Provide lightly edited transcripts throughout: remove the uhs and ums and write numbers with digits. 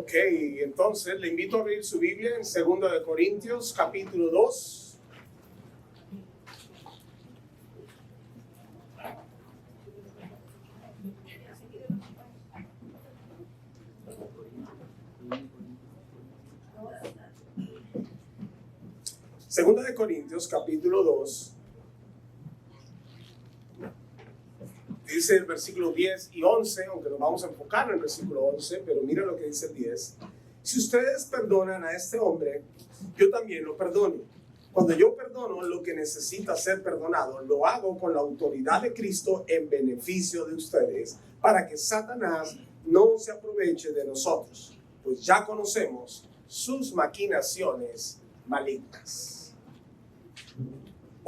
Ok, entonces le invito a abrir su Biblia en 2 capítulo 2. Segunda de Corintios, capítulo 2, dice el versículo 10 y 11, aunque nos vamos a enfocar en el versículo 11, pero mira lo que dice el 10. Si ustedes perdonan a este hombre, yo también lo perdono. Cuando yo perdono lo que necesita ser perdonado, lo hago con la autoridad de Cristo en beneficio de ustedes, para que Satanás no se aproveche de nosotros, pues ya conocemos sus maquinaciones malignas.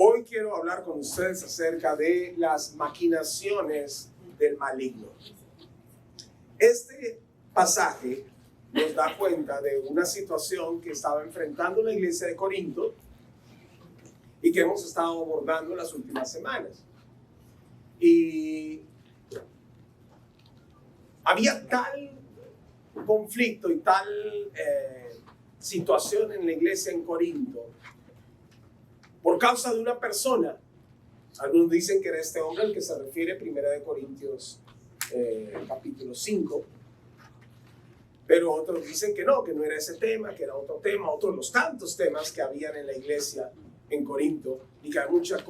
Hoy quiero hablar con ustedes acerca de las maquinaciones del maligno. Este pasaje nos da cuenta de una situación que estaba enfrentando la iglesia de Corinto y que hemos estado abordando las últimas semanas. Y había tal conflicto y tal situación en la iglesia en Corinto por causa de una persona. Algunos dicen que era este hombre al que se refiere 1 Corintios capítulo 5. Pero otros dicen que no era ese tema, que era otro tema, otro de los tantos temas que habían en la iglesia en Corinto y que hay mucha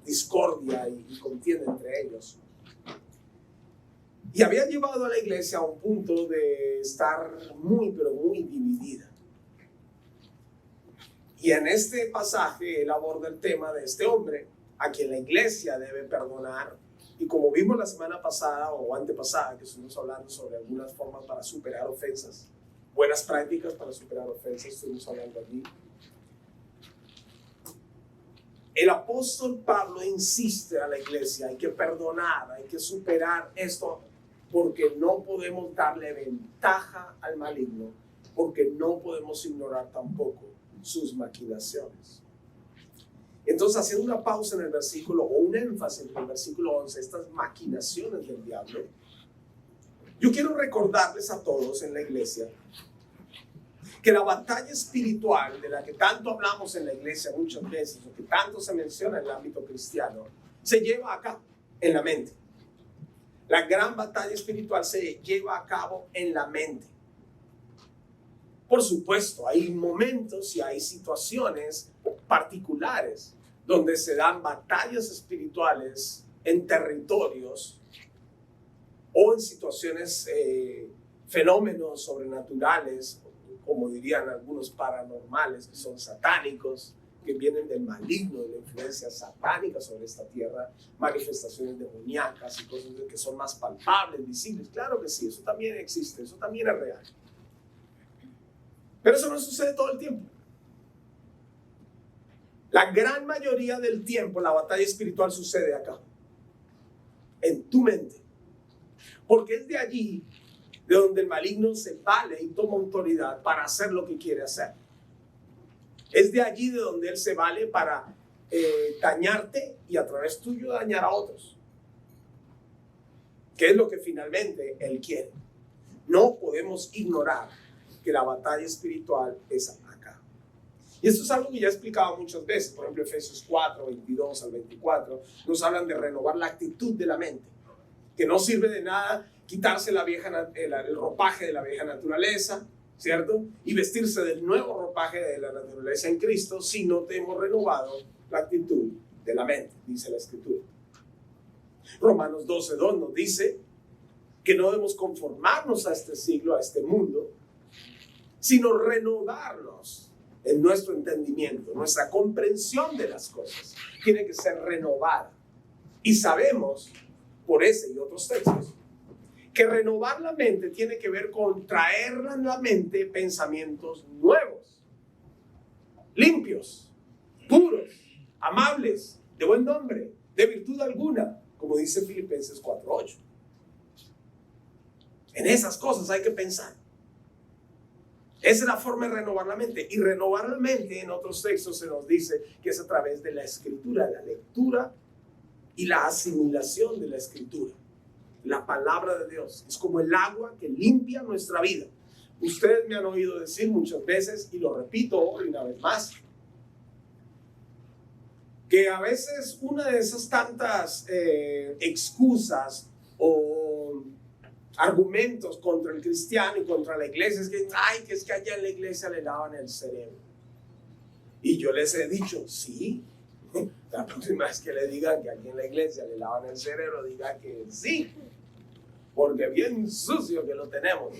discordia y contienda entre ellos. Y había llevado a la iglesia a un punto de estar pero muy dividida. Y en este pasaje él aborda el tema de este hombre a quien la iglesia debe perdonar. Y como vimos la semana pasada o antepasada, que estuvimos hablando sobre algunas formas para superar ofensas, buenas prácticas para superar ofensas, estuvimos hablando allí. El apóstol Pablo insiste a la iglesia, hay que perdonar, hay que superar esto, porque no podemos darle ventaja al maligno, porque no podemos ignorar tampoco sus maquinaciones. Entonces, haciendo una pausa en el versículo, o un énfasis en el versículo 11, estas maquinaciones del diablo, yo quiero recordarles a todos en la iglesia que la batalla espiritual de la que tanto hablamos en la iglesia muchas veces, o que tanto se menciona en el ámbito cristiano, se lleva acá, en la mente. La gran batalla espiritual se lleva a cabo en la mente. Por supuesto, hay momentos y hay situaciones particulares donde se dan batallas espirituales en territorios o en situaciones, fenómenos sobrenaturales, como dirían algunos paranormales, que son satánicos, que vienen del maligno, de la influencia satánica sobre esta tierra, manifestaciones demoníacas y cosas que son más palpables, visibles. Claro que sí, eso también existe, eso también es real. Pero eso no sucede todo el tiempo. La gran mayoría del tiempo la batalla espiritual sucede acá, en tu mente. Porque es de allí de donde el maligno se vale y toma autoridad para hacer lo que quiere hacer. Es de allí de donde él se vale para dañarte y a través tuyo dañar a otros. ¿Qué es lo que finalmente él quiere? No podemos ignorar que la batalla espiritual es acá. Y esto es algo que ya he explicado muchas veces. Por ejemplo, Efesios 4, 22 al 24, nos hablan de renovar la actitud de la mente. Que no sirve de nada quitarse el ropaje de la vieja naturaleza, ¿cierto? Y vestirse del nuevo ropaje de la naturaleza en Cristo si no te hemos renovado la actitud de la mente, dice la Escritura. Romanos 12:2 nos dice que no debemos conformarnos a este siglo, a este mundo, sino renovarnos en nuestro entendimiento, nuestra comprensión de las cosas tiene que ser renovada. Y sabemos, por ese y otros textos, que renovar la mente tiene que ver con traer a la mente pensamientos nuevos, limpios, puros, amables, de buen nombre, de virtud alguna, como dice Filipenses 4:8. En esas cosas hay que pensar. Esa es la forma de renovar la mente. Y renovar la mente, en otros textos se nos dice que es a través de la escritura, la lectura y la asimilación de la escritura. La palabra de Dios es como el agua que limpia nuestra vida. Ustedes me han oído decir muchas veces, y lo repito hoy una vez más, que a veces una de esas tantas excusas o argumentos contra el cristiano y contra la iglesia es que, ay, que es que allá en la iglesia le lavan el cerebro. Y yo les he dicho, sí, la próxima vez que le digan que aquí en la iglesia le lavan el cerebro, diga que sí, porque bien sucio que lo tenemos,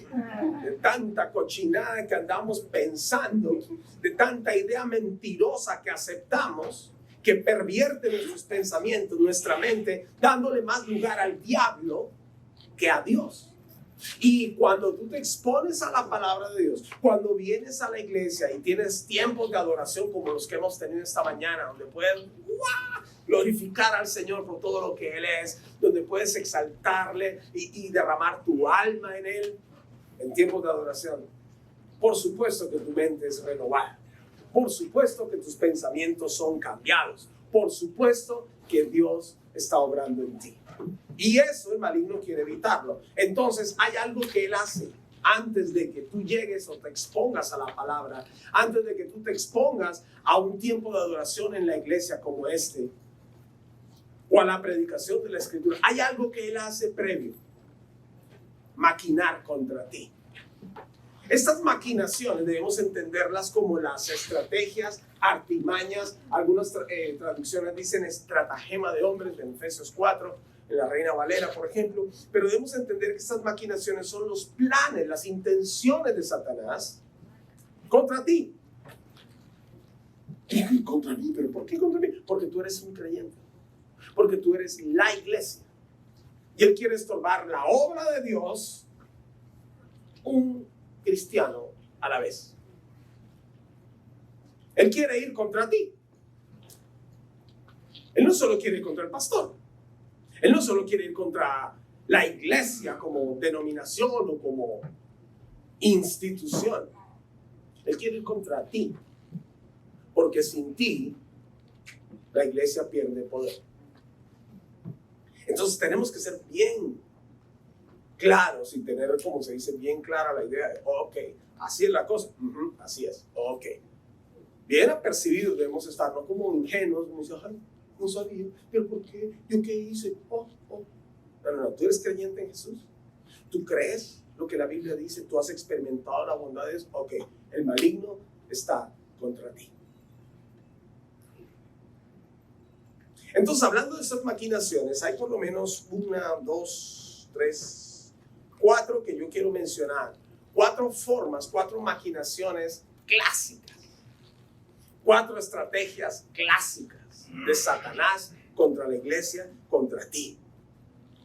de tanta cochinada que andamos pensando, de tanta idea mentirosa que aceptamos, que pervierte nuestros pensamientos, nuestra mente, dándole más lugar al diablo que a Dios. Y cuando tú te expones a la palabra de Dios, cuando vienes a la iglesia y tienes tiempos de adoración como los que hemos tenido esta mañana, donde puedes glorificar al Señor por todo lo que Él es, donde puedes exaltarle y derramar tu alma en Él, en tiempos de adoración, por supuesto que tu mente es renovada. Por supuesto que tus pensamientos son cambiados. Por supuesto que Dios está obrando en ti. Y eso el maligno quiere evitarlo. Entonces hay algo que él hace antes de que tú llegues o te expongas a la palabra, antes de que tú te expongas a un tiempo de adoración en la iglesia como este, o a la predicación de la Escritura. Hay algo que él hace previo: maquinar contra ti. Estas maquinaciones debemos entenderlas como las estrategias, artimañas. Algunas traducciones dicen estratagema de hombres, en Efesios 4, en la Reina Valera, por ejemplo. Pero debemos entender que estas maquinaciones son los planes, las intenciones de Satanás contra ti. ¿Y contra mí? ¿Pero por qué contra mí? Porque tú eres un creyente. Porque tú eres la iglesia. Y él quiere estorbar la obra de Dios, un cristiano a la vez. Él quiere ir contra ti. Él no solo quiere ir contra el pastor. Él no solo quiere ir contra la iglesia como denominación o como institución. Él quiere ir contra ti. Porque sin ti, la iglesia pierde poder. Entonces tenemos que ser bien claros y tener, como se dice, bien clara la idea de, ok, así es la cosa, así es, ok. Bien apercibidos debemos estar, no como ingenuos, como dicen, ay, no sabía, pero ¿por qué? ¿Yo qué hice? No, tú eres creyente en Jesús, tú crees lo que la Biblia dice, tú has experimentado la bondad de Dios, ok, el maligno está contra ti. Entonces, hablando de estas maquinaciones, hay por lo menos 1, 2, 3, 4 que yo quiero mencionar. 4 formas, 4 maquinaciones clásicas. 4 estrategias clásicas de Satanás contra la iglesia, contra ti.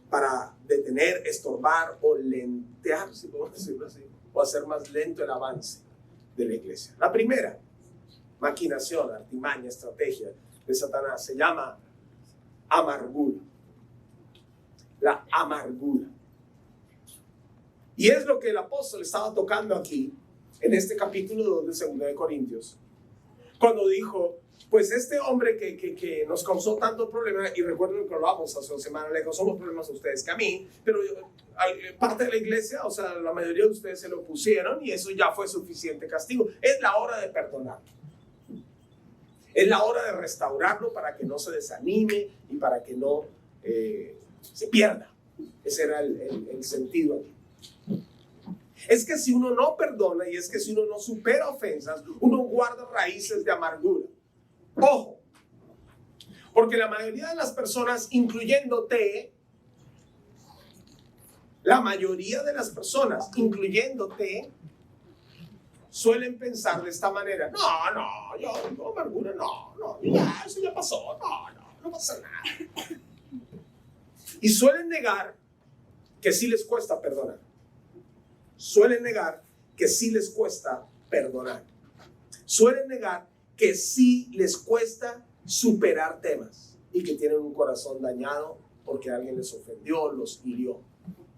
Para detener, estorbar o lentear, si podemos decirlo así, o hacer más lento el avance de la iglesia. La primera maquinación, artimaña, estrategia de Satanás se llama amargura. La amargura. Y es lo que el apóstol estaba tocando aquí en este capítulo 2 de 2 de Corintios, cuando dijo, pues este hombre que nos causó tanto problema, y recuerden que lo hablamos hace 2 semanas, le causó más problemas a ustedes que a mí, pero parte de la iglesia, o sea, la mayoría de ustedes se lo pusieron y eso ya fue suficiente castigo. Es la hora de perdonar. Es la hora de restaurarlo para que no se desanime y para que no se pierda. Ese era el sentido aquí. Es que si uno no perdona y es que si uno no supera ofensas, uno guarda raíces de amargura. Ojo, porque la mayoría de las personas, incluyéndote, la mayoría de las personas, incluyéndote, suelen pensar de esta manera: yo amargura, ya, eso ya pasó, no pasa nada. Y suelen negar que sí les cuesta perdonar. Suelen negar que sí les cuesta perdonar. Suelen negar que sí les cuesta superar temas y que tienen un corazón dañado porque alguien les ofendió, los hirió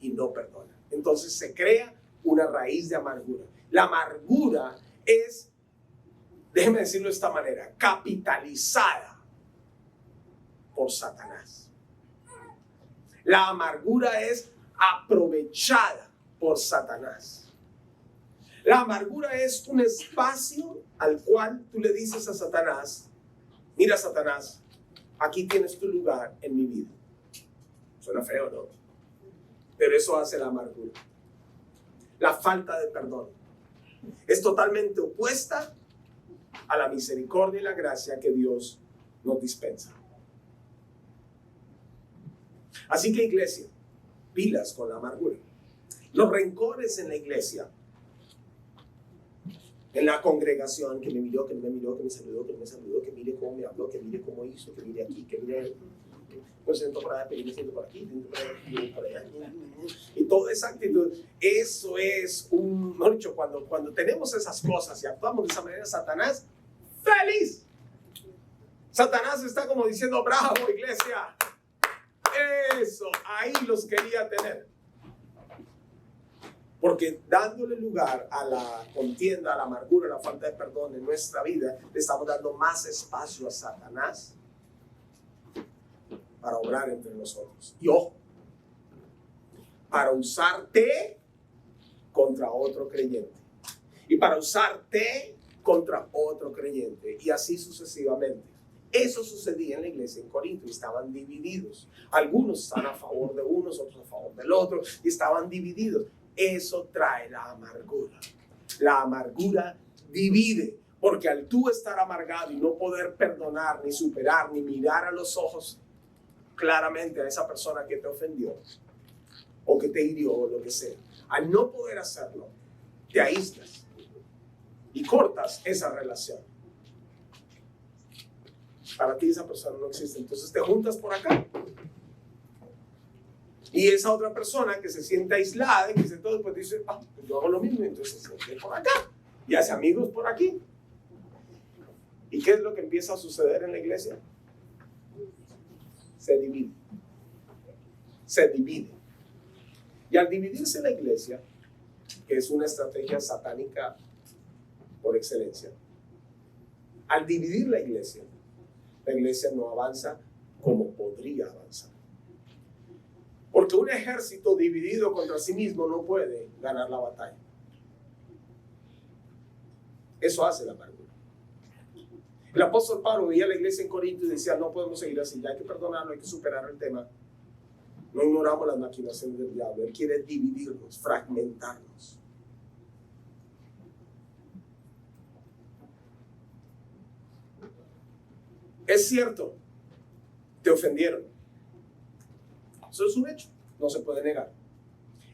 y no perdonan. Entonces se crea una raíz de amargura. La amargura es, déjeme decirlo de esta manera, capitalizada por Satanás. La amargura es aprovechada por Satanás. La amargura es un espacio al cual tú le dices a Satanás, mira Satanás, aquí tienes tu lugar en mi vida. Suena feo, ¿no? Pero eso hace la amargura. La falta de perdón es totalmente opuesta a la misericordia y la gracia que Dios nos dispensa. Así que, iglesia, pilas con la amargura. Los rencores en la iglesia, en la congregación, que me miró, que no me miró, que me saludó, que no me saludó, que mire cómo me habló, que mire cómo hizo, que mire aquí, que mire, pues siento por allá, pero me siento por aquí, por allá, y toda esa actitud, eso es un, mejor dicho, cuando tenemos esas cosas y actuamos de esa manera, Satanás, ¡feliz! Satanás está como diciendo, bravo, iglesia. Eso, ahí los quería tener. Porque dándole lugar a la contienda, a la amargura, a la falta de perdón en nuestra vida, le estamos dando más espacio a Satanás para obrar entre nosotros. Y ojo, para usarte contra otro creyente. Y para usarte contra otro creyente. Y así sucesivamente. Eso sucedía en la iglesia en Corinto y estaban divididos. Algunos están a favor de unos, otros a favor del otro y estaban divididos. Eso trae la amargura. La amargura divide, porque al tú estar amargado y no poder perdonar, ni superar, ni mirar a los ojos claramente a esa persona que te ofendió o que te hirió o lo que sea, al no poder hacerlo, te aíslas y cortas esa relación. Para ti esa persona no existe. Entonces te juntas por acá. Y esa otra persona que se siente aislada y que se todo, pues dice, pues yo hago lo mismo. Entonces se siente por acá. Y hace amigos por aquí. ¿Y qué es lo que empieza a suceder en la iglesia? Se divide. Se divide. Y al dividirse la iglesia, que es una estrategia satánica por excelencia, al dividir la iglesia no avanza como podría avanzar. Porque un ejército dividido contra sí mismo no puede ganar la batalla. Eso hace la amargura. El apóstol Pablo veía a la iglesia en Corinto y decía, no podemos seguir así, ya hay que perdonarlo, hay que superar el tema. No ignoramos las maquinaciones del diablo. Él quiere dividirnos, fragmentarnos. Es cierto, te ofendieron. Eso es un hecho, no se puede negar.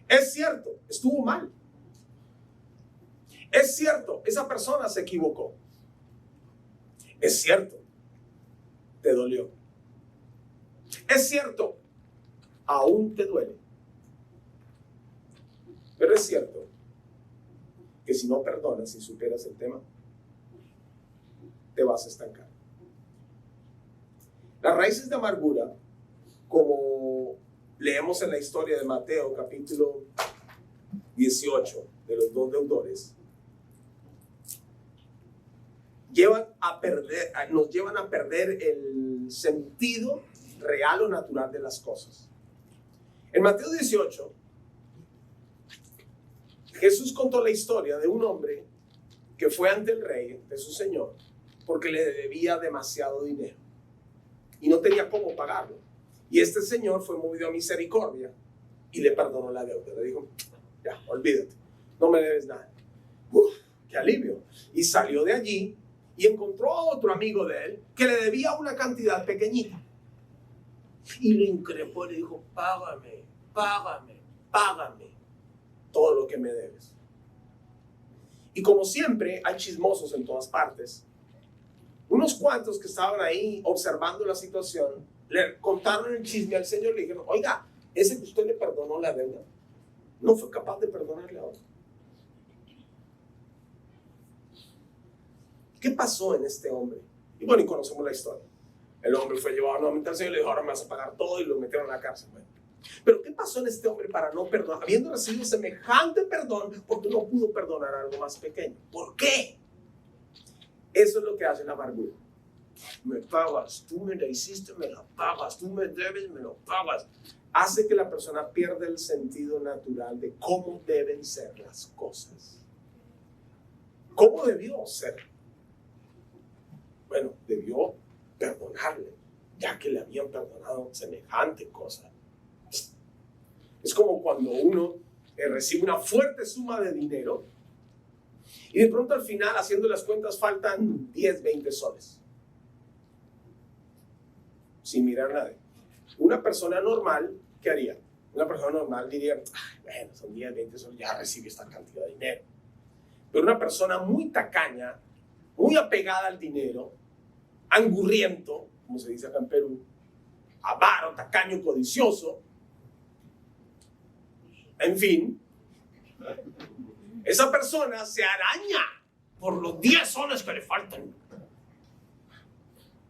Es cierto, estuvo mal. Es cierto, esa persona se equivocó. Es cierto, te dolió. Es cierto, aún te duele. Pero es cierto que si no perdonas y superas el tema, te vas a estancar. Las raíces de amargura, como leemos en la historia de Mateo, capítulo 18, de los dos deudores, nos llevan a perder el sentido real o natural de las cosas. En Mateo 18, Jesús contó la historia de un hombre que fue ante el rey de su señor porque le debía demasiado dinero y no tenía cómo pagarlo. Y este señor fue movido a misericordia y le perdonó la deuda. Le dijo, ya, olvídate, no me debes nada. ¡Qué alivio! Y salió de allí y encontró a otro amigo de él que le debía una cantidad pequeñita. Y lo increpó y le dijo, págame todo lo que me debes. Y como siempre, hay chismosos en todas partes. Unos cuantos que estaban ahí observando la situación, le contaron el chisme al Señor y le dijeron, oiga, ese que usted le perdonó la deuda, no fue capaz de perdonarle a otro. ¿Qué pasó en este hombre? Y bueno, y conocemos la historia. El hombre fue llevado nuevamente al Señor y le dijo, ahora me vas a pagar todo, y lo metieron a la cárcel. Bueno, pero ¿qué pasó en este hombre para no perdonar? Habiendo recibido semejante perdón, porque no pudo perdonar algo más pequeño. ¿Por qué? Eso es lo que hace la amargura. me pagas, tú me la hiciste, me la pagas, tú me debes, me lo pagas. Hace que la persona pierda el sentido natural de cómo deben ser las cosas. ¿Cómo debió ser? Bueno, debió perdonarle, ya que le habían perdonado semejante cosa. Es como cuando uno recibe una fuerte suma de dinero y de pronto al final, haciendo las cuentas, faltan 10, 20 soles. Sin mirar nada. Una persona normal, ¿qué haría? Una persona normal diría, bueno, son 10, 20 soles, ya recibí esta cantidad de dinero. Pero una persona muy tacaña, muy apegada al dinero, angurriento, como se dice acá en Perú, avaro, tacaño, codicioso, en fin, esa persona se araña por los 10 soles que le faltan.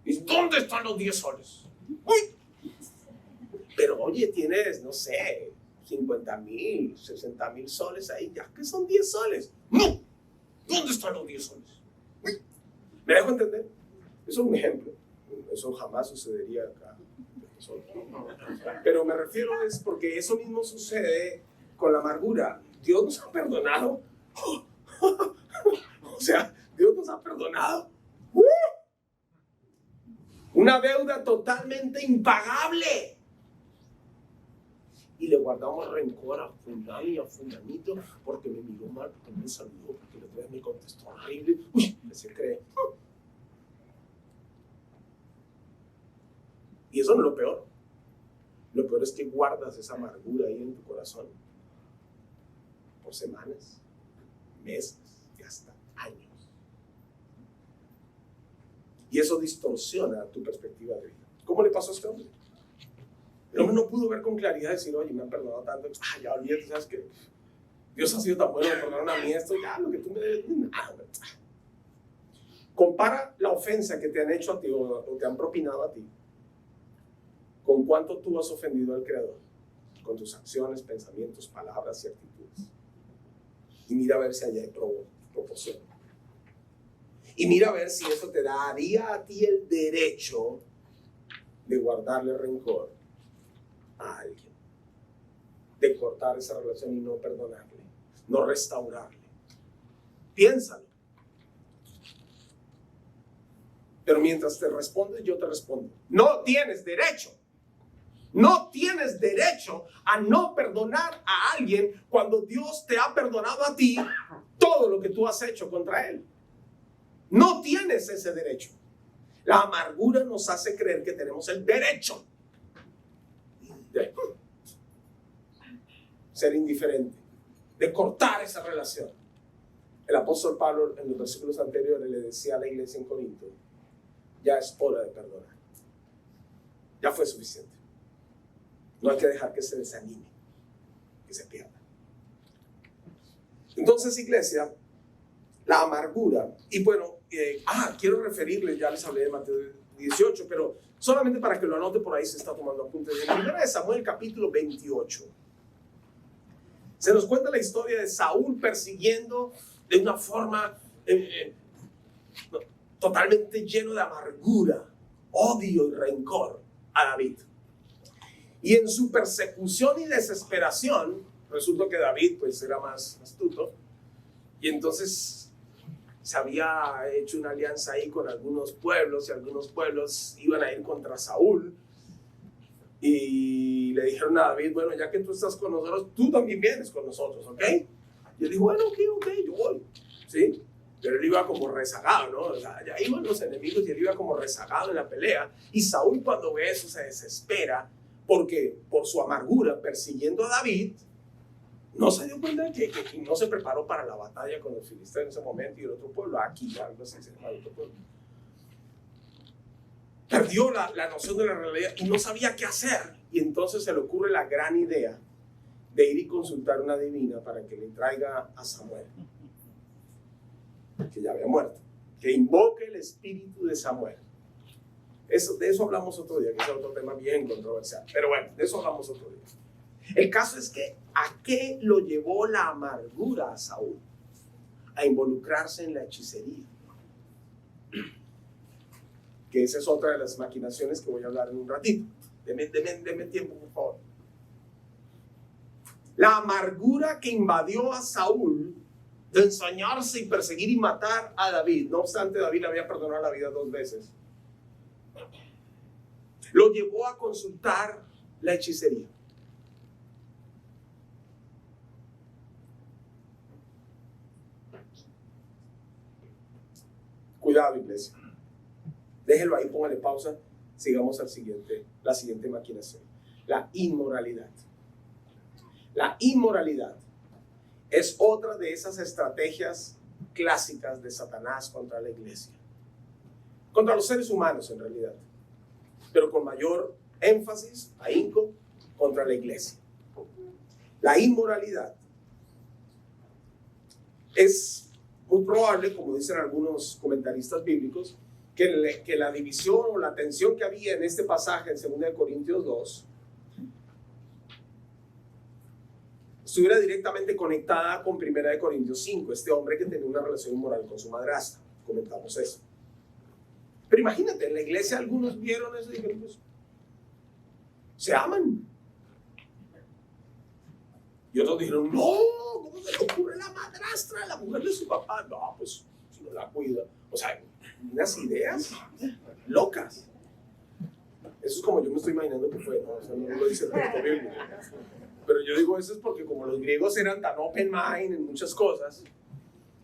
¿Y dónde están los 10 soles? ¡Uy! Pero oye, tienes, no sé, 50,000, 60,000 soles ahí, ya que son 10 soles. ¡No! ¿Dónde están los 10 soles? ¡Uy! ¿Me dejo entender? Eso es un ejemplo. Eso jamás sucedería acá. Pero me refiero es porque eso mismo sucede con la amargura. Dios nos ha perdonado. O sea, Dios nos ha perdonado. Una deuda totalmente impagable. Y le guardamos rencor a fulano y a fulanito porque me miró mal, porque me saludó, porque la otra vez me contestó horrible. Uy, se cree. Y eso no es lo peor. Lo peor es que guardas esa amargura ahí en tu corazón por semanas, meses y hasta años. Y eso distorsiona tu perspectiva de vida. ¿Cómo le pasó a este hombre? El hombre no pudo ver con claridad y decir, oye, me han perdonado tanto. Ya olvídate, ¿sabes qué? Dios ha sido tan bueno, me perdonaron a mí esto, ya lo que tú me debes, nada. Compara la ofensa que te han hecho a ti o te han propinado a ti con cuánto tú has ofendido al Creador, con tus acciones, pensamientos, palabras y actitudes. Y mira a ver si hay proporción. Y mira a ver si eso te daría a ti el derecho de guardarle rencor a alguien, de cortar esa relación y no perdonarle, no restaurarle. Piénsalo. Pero mientras te respondes, yo te respondo. No tienes derecho. No tienes derecho a no perdonar a alguien cuando Dios te ha perdonado a ti todo lo que tú has hecho contra Él. No tienes ese derecho. La amargura nos hace creer que tenemos el derecho de ser indiferente, de cortar esa relación. El apóstol Pablo en los versículos anteriores le decía a la iglesia en Corinto, ya es hora de perdonar. Ya fue suficiente. No hay que dejar que se desanime, que se pierda. Entonces, iglesia, la amargura, y bueno, quiero referirles, ya les hablé de Mateo 18, pero solamente para que lo anote por ahí, se está tomando apuntes. En 1 Samuel capítulo 28, se nos cuenta la historia de Saúl persiguiendo de una forma totalmente lleno de amargura, odio y rencor a David. Y en su persecución y desesperación, resulta que David pues era más astuto, y entonces se había hecho una alianza ahí con algunos pueblos, y algunos pueblos iban a ir contra Saúl, y le dijeron a David, bueno, ya que tú estás con nosotros, tú también vienes con nosotros, ¿ok? Y él dijo, bueno, ok, yo voy, ¿sí? Pero él iba como rezagado, ¿no? O sea, ya iban los enemigos y él iba como rezagado en la pelea, y Saúl cuando ve eso se desespera, porque por su amargura persiguiendo a David, no se dio cuenta que no se preparó para la batalla con los filisteos en ese momento y el otro pueblo, aquí, algo así se llama el otro pueblo. Perdió la noción de la realidad y no sabía qué hacer. Y entonces se le ocurre la gran idea de ir y consultar a una divina para que le traiga a Samuel, que ya había muerto, que invoque el espíritu de Samuel. De eso hablamos otro día, que es otro tema bien controversial. Pero bueno, de eso hablamos otro día. El caso es que ¿a qué lo llevó la amargura a Saúl? A involucrarse en la hechicería. que esa es otra de las maquinaciones que voy a hablar en un ratito. Deme tiempo, por favor. La amargura que invadió a Saúl de ensañarse y perseguir y matar a David, no obstante David le había perdonado la vida 2 veces, lo llevó a consultar la hechicería. Cuidado, iglesia. Déjelo ahí, póngale pausa. Sigamos la siguiente maquinación. La inmoralidad. La inmoralidad es otra de esas estrategias clásicas de Satanás contra la iglesia. Contra los seres humanos, en realidad. Pero con mayor énfasis, ahínco, contra la iglesia. La inmoralidad es muy probable, como dicen algunos comentaristas bíblicos, que la división o la tensión que había en este pasaje en 2 Corintios 2 estuviera directamente conectada con 1 Corintios 5, este hombre que tenía una relación inmoral con su madrastra. Comentamos eso. Pero imagínate, en la iglesia algunos vieron eso y dijeron, pues, se aman. Y otros dijeron, no, ¿cómo se le ocurre la madrastra, la mujer de su papá? No, pues, si no la cuida. O sea, unas ideas locas. Eso es como yo me estoy imaginando que fue, ¿no? O sea, no lo dice el texto bíblico. Pero yo digo eso es porque como los griegos eran tan open mind en muchas cosas,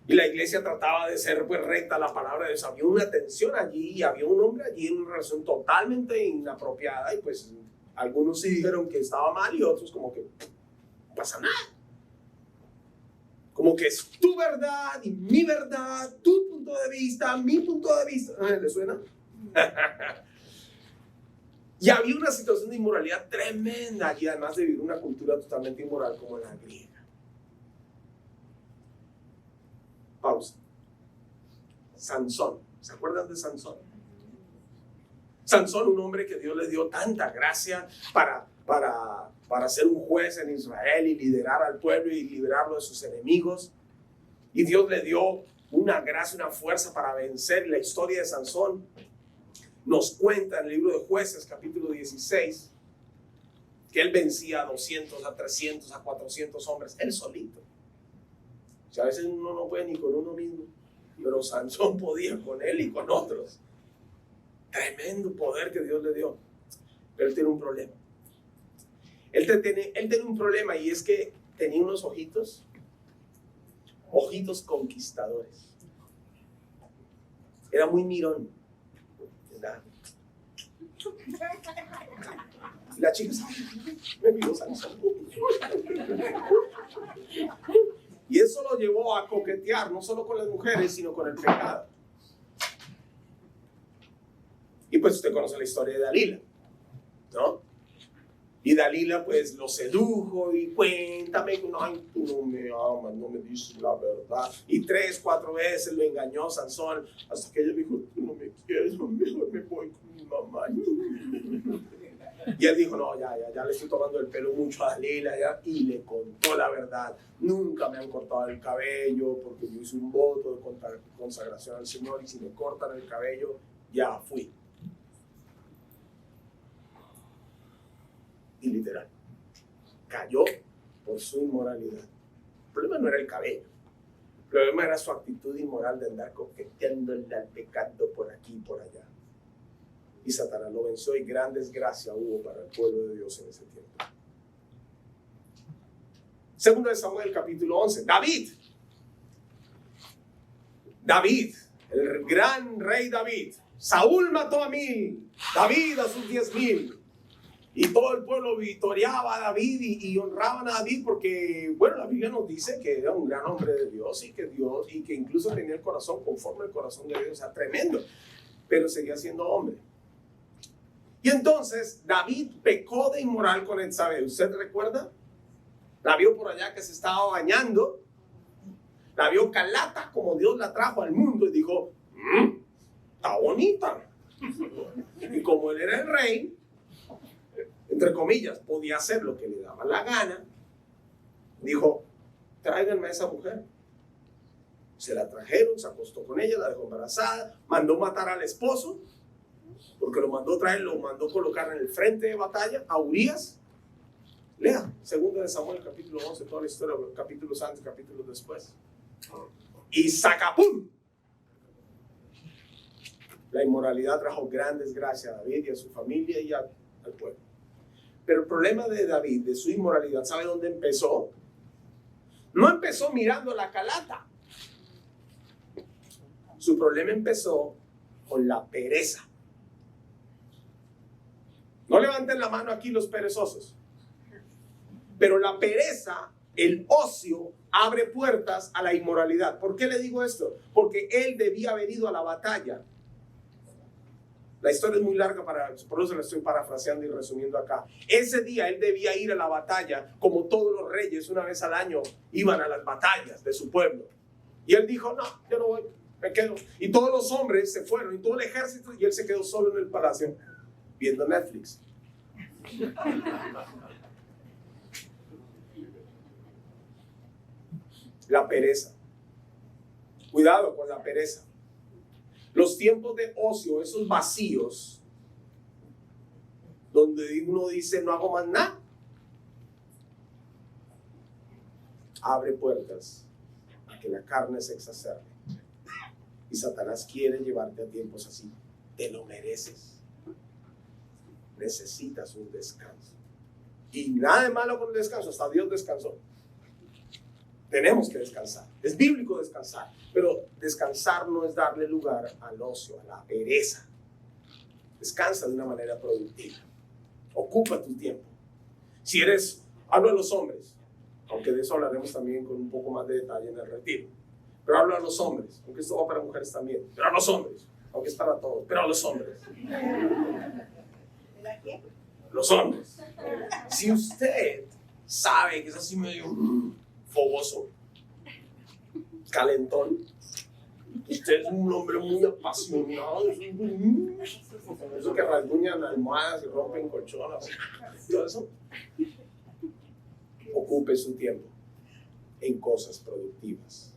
y la iglesia trataba de ser pues recta la palabra de Dios, había una tensión allí, y había un hombre allí en una relación totalmente inapropiada, y pues algunos sí dijeron que estaba mal, y otros como que no pasa nada. Como que es tu verdad y mi verdad, tu punto de vista, mi punto de vista. ¿Le suena? Y había una situación de inmoralidad tremenda allí, además de vivir una cultura totalmente inmoral como la griega. Pausa. Sansón. ¿Se acuerdan de Sansón? Sansón, un hombre que Dios le dio tanta gracia para ser un juez en Israel y liderar al pueblo y liberarlo de sus enemigos. Y Dios le dio una gracia, una fuerza para vencer. La historia de Sansón nos cuenta en el libro de Jueces, capítulo 16, que él vencía a 200, a 300, a 400 hombres, él solito. O sea, a veces uno no puede ni con uno mismo, pero Sansón podía con él y con otros. Tremendo poder que Dios le dio. Pero él tiene un problema. Él tiene un problema, y es que tenía unos ojitos conquistadores. Era muy mirón. ¿Verdad? Y la chica me miró Sansón. Y eso lo llevó a coquetear no solo con las mujeres, sino con el pecado. Y pues usted conoce la historia de Dalila, ¿no? Y Dalila pues lo sedujo y cuéntame, ay, tú no me amas, no me dices la verdad. Y 3, 4 veces lo engañó Sansón, hasta que ella dijo, tú no me quieres, mejor me voy con mi mamá. Y él dijo, no, ya le estoy tomando el pelo mucho a Dalila, ya. Y le contó la verdad. Nunca me han cortado el cabello porque yo hice un voto de consagración al Señor, y si me cortan el cabello, ya fui. Y literal, cayó por su inmoralidad. El problema no era el cabello, el problema era su actitud inmoral de andar coqueteándole al pecado por aquí y por allá. Y Satanás lo venció, y gran desgracia hubo para el pueblo de Dios en ese tiempo. Segundo de Samuel, capítulo 11. David, el gran rey David. Saúl mató a 1000, David a sus 10,000. Y todo el pueblo victoriaba a David y honraban a David porque, bueno, la Biblia nos dice que era un gran hombre de Dios y que incluso tenía el corazón conforme al corazón de Dios, o sea, tremendo, pero seguía siendo hombre. Y entonces David pecó de inmoral con Betsabé. ¿Usted recuerda? La vio por allá que se estaba bañando, la vio calata como Dios la trajo al mundo, y dijo, está bonita. Y como él era el rey, entre comillas, podía hacer lo que le daba la gana, dijo, tráiganme a esa mujer. Se la trajeron, se acostó con ella, la dejó embarazada, mandó matar al esposo Porque lo mandó traer, lo mandó colocar en el frente de batalla a Urías. Lea, 2 de Samuel, capítulo 11, toda la historia, capítulos antes, capítulos después. Y ¡sacapum! La inmoralidad trajo gran desgracia a David y a su familia y al pueblo. Pero el problema de David, de su inmoralidad, ¿sabe dónde empezó? No empezó mirando la calata. Su problema empezó con la pereza. No levanten la mano aquí los perezosos. Pero la pereza, el ocio, abre puertas a la inmoralidad. ¿Por qué le digo esto? Porque él debía haber ido a la batalla. La historia es muy larga, por eso la estoy parafraseando y resumiendo acá. Ese día él debía ir a la batalla, como todos los reyes, una vez al año, iban a las batallas de su pueblo. Y él dijo, no, yo no voy, me quedo. Y todos los hombres se fueron, y todo el ejército, y él se quedó solo en el palacio, viendo Netflix. La pereza. Cuidado con la pereza. Los tiempos de ocio, esos vacíos, donde uno dice no hago más nada, abre puertas a que la carne se exacerbe. Y Satanás quiere llevarte a tiempos así. Te lo mereces. Necesitas un descanso. Y nada de malo con el descanso, hasta Dios descansó. Tenemos que descansar. Es bíblico descansar. Pero descansar no es darle lugar al ocio, a la pereza. Descansa de una manera productiva. Ocupa tu tiempo. Si hablo a los hombres, aunque de eso hablaremos también con un poco más de detalle en el retiro. Pero hablo a los hombres, aunque esto va para mujeres también. Pero a los hombres, aunque es para todos. Pero a los hombres. Los hombres. Si usted sabe que es así medio fogoso, calentón, usted es un hombre muy apasionado, eso que rasguñan almohadas y rompen colchones, todo eso, ocupe su tiempo en cosas productivas,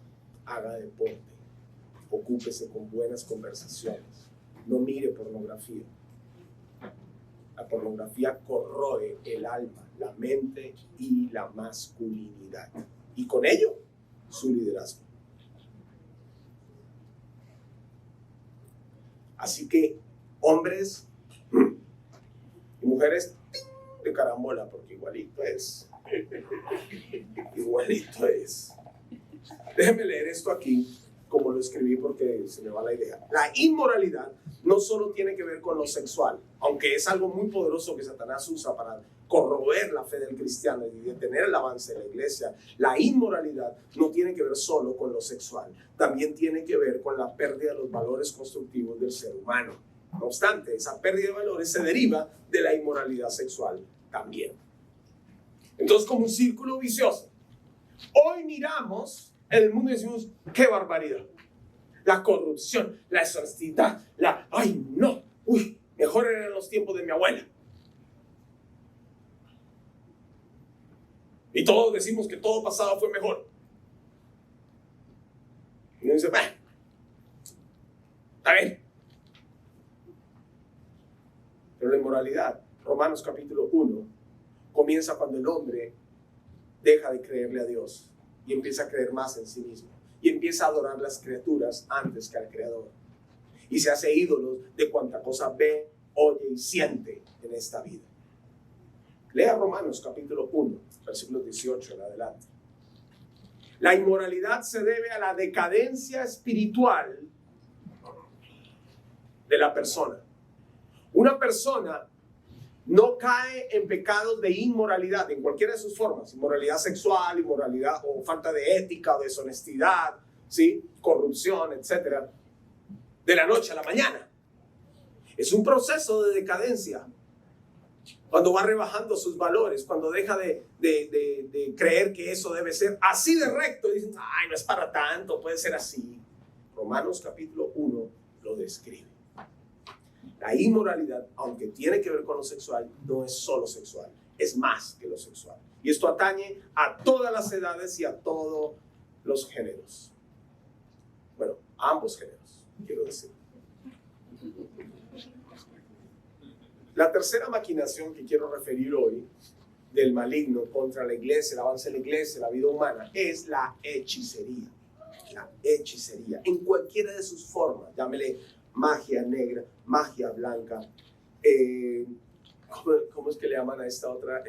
haga deporte, ocúpese con buenas conversaciones, no mire pornografía. La pornografía corroe el alma, la mente y la masculinidad. Y con ello, su liderazgo. Así que, hombres y mujeres de carambola, porque igualito es. Igualito es. Déjenme leer esto aquí, como lo escribí, porque se me va la idea. La inmoralidad no solo tiene que ver con lo sexual, aunque es algo muy poderoso que Satanás usa para corroer la fe del cristiano y detener el avance de la iglesia. La inmoralidad no tiene que ver solo con lo sexual, también tiene que ver con la pérdida de los valores constructivos del ser humano. No obstante, esa pérdida de valores se deriva de la inmoralidad sexual también. Entonces, como un círculo vicioso. Hoy miramos en el mundo y decimos, ¡qué barbaridad! La corrupción, la deshonestidad, ¡ay no! ¡Uy! Mejor eran los tiempos de mi abuela. Y todos decimos que todo pasado fue mejor. Y uno dice, está bien. Pero la inmoralidad, Romanos capítulo 1, comienza cuando el hombre deja de creerle a Dios y empieza a creer más en sí mismo. Y empieza a adorar las criaturas antes que al Creador. Y se hace ídolos de cuanta cosa ve, oye y siente en esta vida. Lea Romanos capítulo 1, versículos 18 en adelante. La inmoralidad se debe a la decadencia espiritual de la persona. Una persona no cae en pecados de inmoralidad, en cualquiera de sus formas, inmoralidad sexual, inmoralidad o falta de ética o deshonestidad, ¿sí? Corrupción, etc., de la noche a la mañana. Es un proceso de decadencia. Cuando va rebajando sus valores, cuando deja de creer que eso debe ser así de recto, dicen, ay, no es para tanto, puede ser así. Romanos capítulo 1 lo describe. La inmoralidad, aunque tiene que ver con lo sexual, no es solo sexual, es más que lo sexual. Y esto atañe a todas las edades y a todos los géneros. Bueno, a ambos géneros, quiero decir. La tercera maquinación que quiero referir hoy del maligno contra la iglesia, el avance de la iglesia, la vida humana, es la hechicería. La hechicería, en cualquiera de sus formas, llámele magia negra, magia blanca, ¿cómo es que le llaman a esta otra?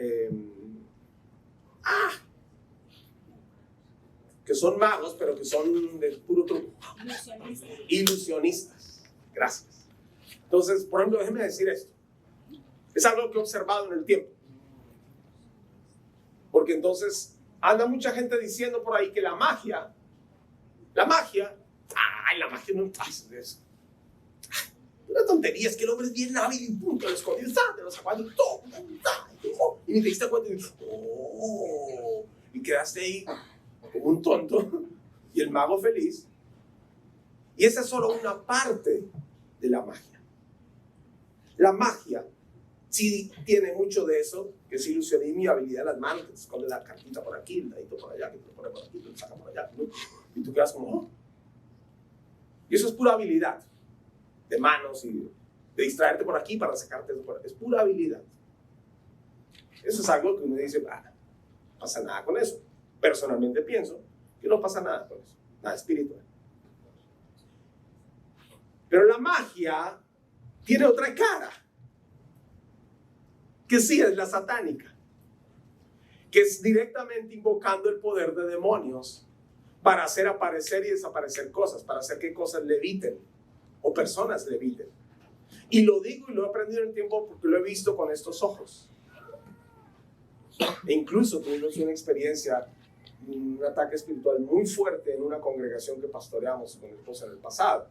Que son magos, pero que son de puro truco. Ilusionistas. Gracias. Entonces, por ejemplo, déjenme decir esto. Es algo que he observado en el tiempo. Porque entonces anda mucha gente diciendo por ahí que la magia, la magia no hace de eso. Una tontería, es que el hombre es bien hábil y punto, lo escondió, te lo sacó todo, y ni te diste cuenta y quedaste ahí como un tonto y el mago feliz. Y esa es solo una parte de la magia. La magia sí tiene mucho de eso, que es ilusionismo y habilidad de las manos, que te esconde la cartita por aquí, el dadito por allá, que te lo pone por aquí, te lo saca por allá, ¿no? Y tú quedas como, oh. Y eso es pura habilidad de manos y de distraerte por aquí para sacarte eso por aquí. Es pura habilidad. Eso es algo que uno dice, no pasa nada con eso. Personalmente pienso que no pasa nada con eso, nada espiritual. Pero la magia tiene otra cara, que sí es la satánica, que es directamente invocando el poder de demonios para hacer aparecer y desaparecer cosas, para hacer que cosas leviten o personas leviten. Y lo digo y lo he aprendido en el tiempo porque lo he visto con estos ojos. E incluso tuvimos una experiencia, un ataque espiritual muy fuerte en una congregación que pastoreamos con mi esposa en el pasado,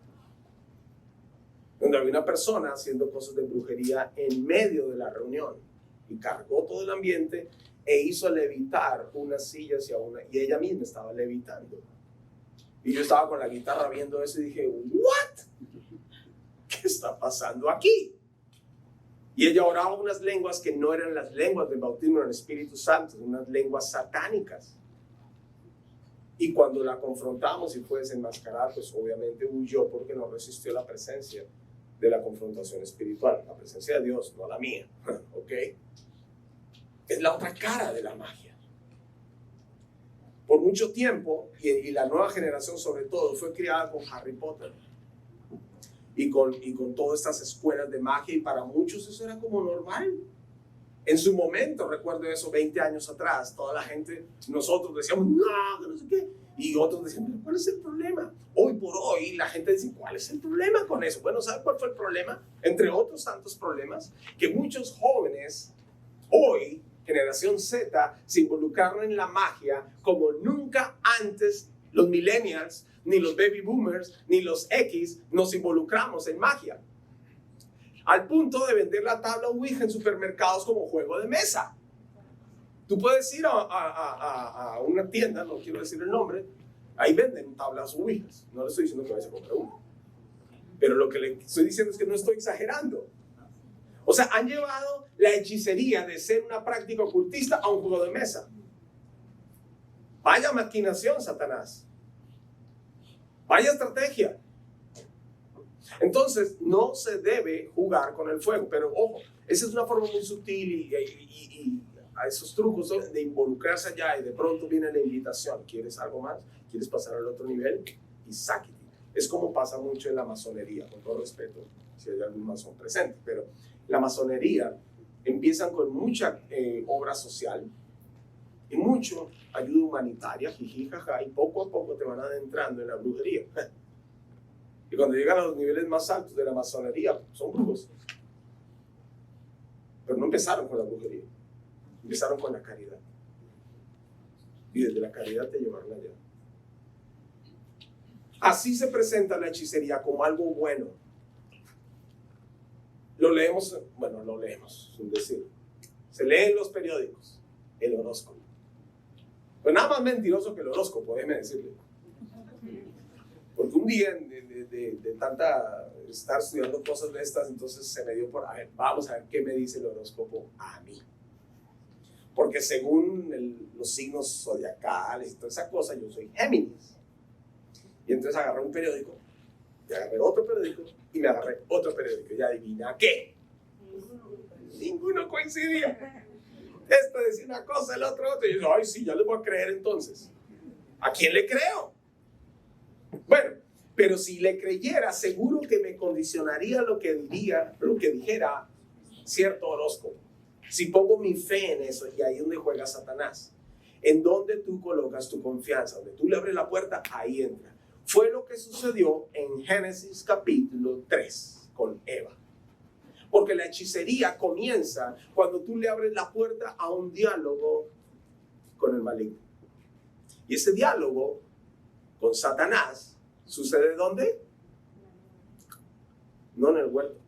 donde había una persona haciendo cosas de brujería en medio de la reunión y cargó todo el ambiente e hizo levitar unas sillas y ella misma estaba levitando. Y yo estaba con la guitarra viendo eso y dije, ¿what? ¿Qué está pasando aquí? Y ella oraba unas lenguas que no eran las lenguas del bautismo del Espíritu Santo, unas lenguas satánicas. Y cuando la confrontamos y fue desenmascarada, pues obviamente huyó porque no resistió la presencia de la confrontación espiritual, la presencia de Dios, no la mía. ¿Ok? Es la otra cara de la magia. Por mucho tiempo, y la nueva generación sobre todo, fue criada con Harry Potter y con todas estas escuelas de magia, y para muchos eso era como normal. En su momento, recuerdo eso 20 años atrás, toda la gente, nosotros decíamos, no, que no sé qué, y otros decían, pero ¿cuál es el problema? Hoy por hoy la gente dice, ¿cuál es el problema con eso? Bueno, ¿sabe cuál fue el problema? Entre otros tantos problemas, que muchos jóvenes hoy, generación Z, se involucraron en la magia como nunca antes los millennials, ni los baby boomers, ni los X nos involucramos en magia. Al punto de vender la tabla Ouija en supermercados como juego de mesa. Tú puedes ir a una tienda, no quiero decir el nombre, ahí venden tablas Ouijas. No le estoy diciendo que vayas a comprar una. Pero lo que le estoy diciendo es que no estoy exagerando. O sea, han llevado la hechicería de ser una práctica ocultista a un juego de mesa. Vaya maquinación, Satanás. Vaya estrategia. Entonces, no se debe jugar con el fuego. Pero ojo, esa es una forma muy sutil y a esos trucos de involucrarse allá, y de pronto viene la invitación. ¿Quieres algo más? ¿Quieres pasar al otro nivel? Y sáquete. Es como pasa mucho en la masonería, con todo respeto, si hay algún masón presente. Pero la masonería empiezan con mucha obra social y mucho ayuda humanitaria, jiji, jaja, y poco a poco te van adentrando en la brujería. Y cuando llegan a los niveles más altos de la masonería, son brujos. Pero no empezaron con la brujería, empezaron con la caridad. Y desde la caridad te llevaron allá. Así se presenta la hechicería como algo bueno. Lo leemos, sin decir. Se lee en los periódicos, el horóscopo. Pues nada más mentiroso que el horóscopo, déjeme decirle. Porque un día de tanta estar estudiando cosas de estas, entonces se me dio por, vamos a ver qué me dice el horóscopo a mí. Porque según los signos zodiacales y toda esa cosa, yo soy Géminis. Y entonces agarré un periódico, y agarré otro periódico, y me agarré otro periódico. Y adivina qué. Ninguno coincidía. Este decía una cosa, el otro otra. Y yo, ay, sí, ya le voy a creer entonces. ¿A quién le creo? Bueno, pero si le creyera, seguro que me condicionaría lo que dijera cierto horóscopo. Si pongo mi fe en eso, y ahí es donde juega Satanás. En donde tú colocas tu confianza, donde tú le abres la puerta, ahí entra. Fue lo que sucedió en Génesis capítulo 3 con Eva. Porque la hechicería comienza cuando tú le abres la puerta a un diálogo con el maligno. Y ese diálogo con Satanás sucede ¿dónde? No en el huerto.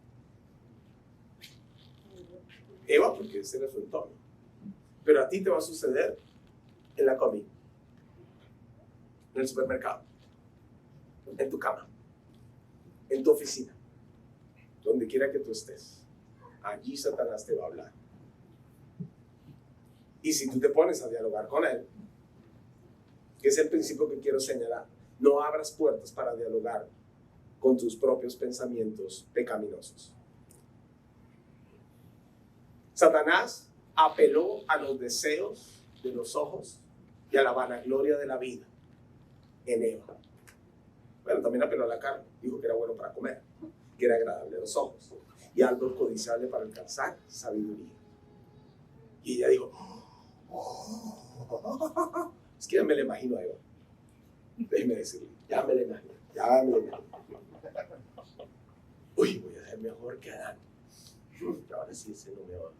Eva, porque ese era su entorno. Pero a ti te va a suceder en la comida, en el supermercado, en tu cama, en tu oficina, donde quiera que tú estés. Allí Satanás te va a hablar. Y si tú te pones a dialogar con él, que es el principio que quiero señalar, no abras puertas para dialogar con tus propios pensamientos pecaminosos. Satanás apeló a los deseos de los ojos y a la vanagloria de la vida en Eva. Bueno, también apeló a la carne. Dijo que era bueno para comer, que era agradable a los ojos y algo codiciable para alcanzar sabiduría. Y ella dijo, es que ya me la imagino a Eva. Déjeme decirle, ya me la imagino. Uy, voy a ser mejor que Adán. Ahora sí, ese no me va.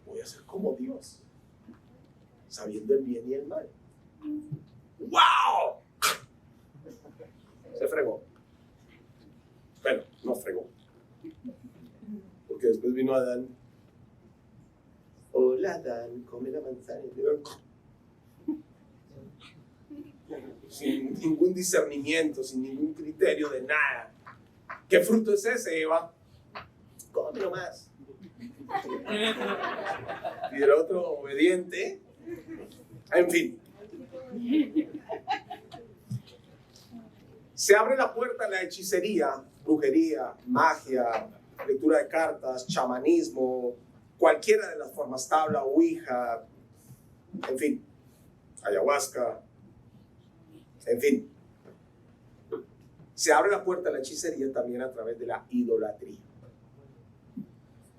Voy a ser como Dios, sabiendo el bien y el mal. ¡Wow! Se fregó. Bueno, no fregó. Porque después vino Adán. Hola, Adán, come la manzana. Sin ningún discernimiento, sin ningún criterio de nada. ¿Qué fruto es ese, Eva? Cómelo más. Y el otro obediente. En fin. Se abre la puerta a la hechicería, brujería, magia, lectura de cartas, chamanismo, cualquiera de las formas, tabla, ouija, en fin, ayahuasca, en fin. Se abre la puerta a la hechicería también a través de la idolatría.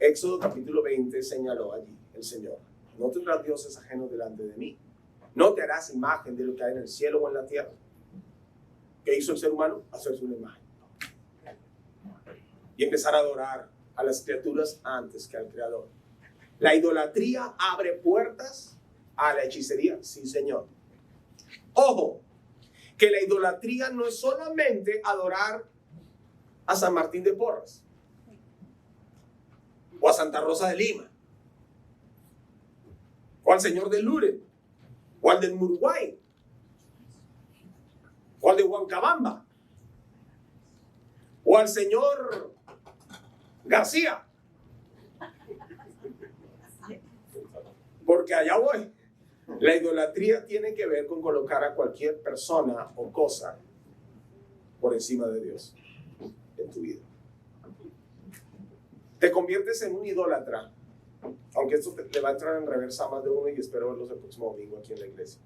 Éxodo capítulo 20 señaló allí el Señor: no tendrás dioses ajenos delante de mí. No te harás imagen de lo que hay en el cielo o en la tierra. ¿Qué hizo el ser humano? Hacerse una imagen. Y empezar a adorar a las criaturas antes que al Creador. ¿La idolatría abre puertas a la hechicería? Sí, Señor. Ojo, que la idolatría no es solamente adorar a San Martín de Porres o a Santa Rosa de Lima o al Señor de Lourdes o al del Uruguay o al de Huancabamba o al señor García, porque allá voy. La idolatría tiene que ver con colocar a cualquier persona o cosa por encima de Dios en tu vida. Te conviertes en un idólatra, aunque esto le va a entrar en reversa a más de uno y espero verlos el próximo domingo aquí en la iglesia.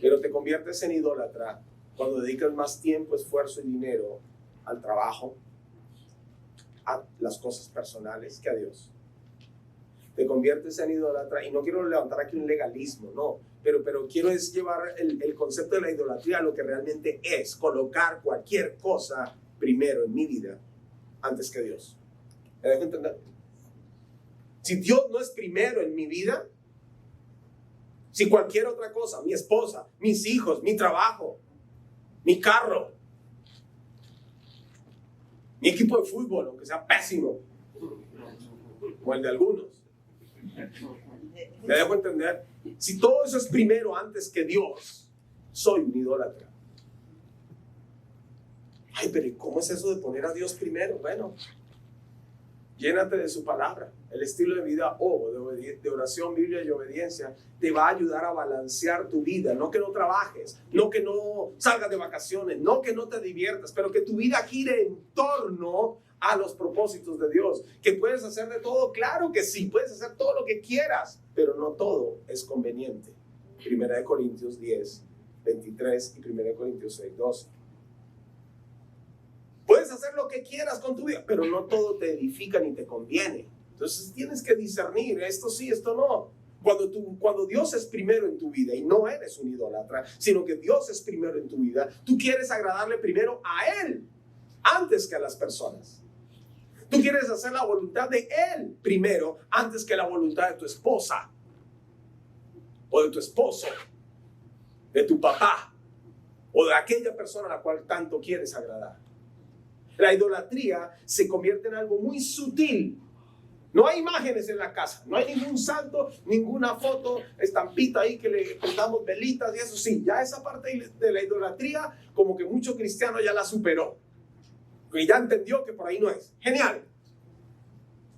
Pero te conviertes en idólatra cuando dedicas más tiempo, esfuerzo y dinero al trabajo, a las cosas personales que a Dios. Te conviertes en idólatra, y no quiero levantar aquí un legalismo, no, pero quiero es llevar el concepto de la idolatría a lo que realmente es, colocar cualquier cosa primero en mi vida antes que Dios. ¿Me dejo entender? Si Dios no es primero en mi vida, si cualquier otra cosa, mi esposa, mis hijos, mi trabajo, mi carro, mi equipo de fútbol, aunque sea pésimo, o el de algunos, ¿me dejo entender? Si todo eso es primero antes que Dios, soy un idólatra. Ay, pero ¿cómo es eso de poner a Dios primero? Bueno, Llénate de su palabra. El estilo de vida de oración, Biblia y obediencia te va a ayudar a balancear tu vida. No que no trabajes, no que no salgas de vacaciones, no que no te diviertas, pero que tu vida gire en torno a los propósitos de Dios. ¿Que puedes hacer de todo? Claro que sí, puedes hacer todo lo que quieras, pero no todo es conveniente. 1 Corintios 10, 23 y 1 Corintios 6, 12. Puedes hacer lo que quieras con tu vida, pero no todo te edifica ni te conviene. Entonces tienes que discernir, esto sí, esto no. Cuando Dios es primero en tu vida y no eres un idólatra, sino que Dios es primero en tu vida, tú quieres agradarle primero a Él antes que a las personas. Tú quieres hacer la voluntad de Él primero antes que la voluntad de tu esposa o de tu esposo, de tu papá o de aquella persona a la cual tanto quieres agradar. La idolatría se convierte en algo muy sutil. No hay imágenes en la casa, no hay ningún santo, ninguna foto, estampita ahí que le prendamos velitas y eso sí, ya esa parte de la idolatría como que mucho cristiano ya la superó. Y ya entendió que por ahí no es. Genial.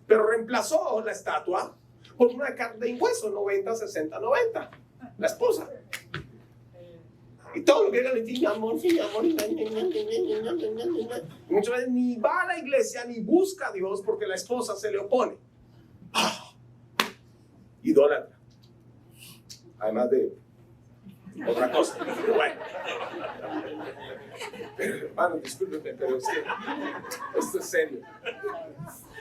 Pero reemplazó la estatua por una carne de hueso, 90, 60, 90. La esposa. Y todo lo que ella le dice, mi amor. Y muchas veces ni va a la iglesia ni busca a Dios porque la esposa se le opone. Idólatra. Además de otra cosa. Bueno. Pero hermano, discúlpeme, pero es que esto es serio.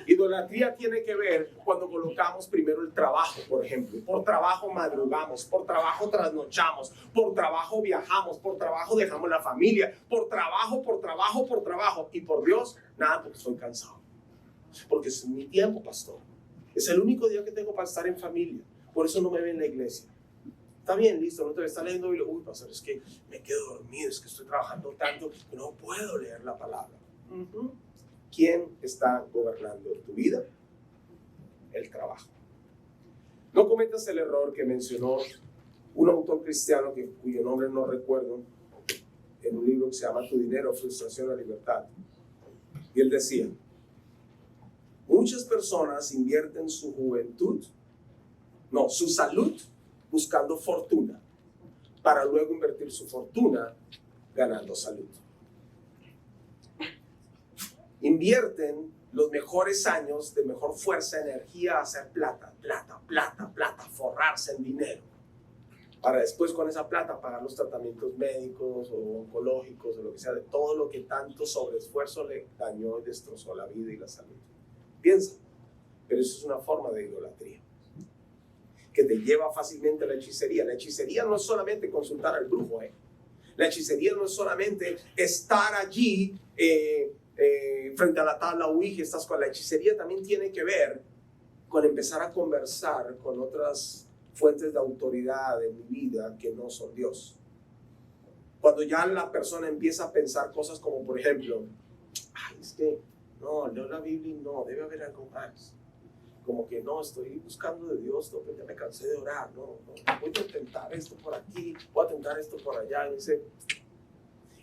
Idolatría tiene que ver cuando colocamos primero el trabajo, por ejemplo. Por trabajo madrugamos, por trabajo trasnochamos, por trabajo viajamos, por trabajo dejamos la familia, por trabajo. Y por Dios, nada, porque estoy cansado. Porque es mi tiempo, pastor. Es el único día que tengo para estar en familia. Por eso no me ven en la iglesia. Está bien, listo, no te está leyendo Biblia. Uy, pastor, es que me quedo dormido, es que estoy trabajando tanto que no puedo leer la palabra. ¿Quién está gobernando tu vida? El trabajo. No cometas el error que mencionó un autor cristiano cuyo nombre no recuerdo en un libro que se llama Tu dinero, frustración o libertad. Y él decía, muchas personas invierten su salud buscando fortuna, para luego invertir su fortuna ganando salud. Invierten los mejores años de mejor fuerza, energía a hacer plata, forrarse en dinero, para después con esa plata pagar los tratamientos médicos o oncológicos o lo que sea, de todo lo que tanto sobreesfuerzo le dañó y destrozó la vida y la salud. Piensa, pero eso es una forma de idolatría que te lleva fácilmente a la hechicería. La hechicería no es solamente consultar al brujo, La hechicería no es solamente estar allí frente a la tabla Ouija. La hechicería también tiene que ver con empezar a conversar con otras fuentes de autoridad en mi vida que no son Dios. Cuando ya la persona empieza a pensar cosas como, por ejemplo, es que no, leo la Biblia y no, debe haber algo más. Como que no, estoy buscando de Dios, no, ya me cansé de orar, no, voy a intentar esto por aquí, voy a intentar esto por allá.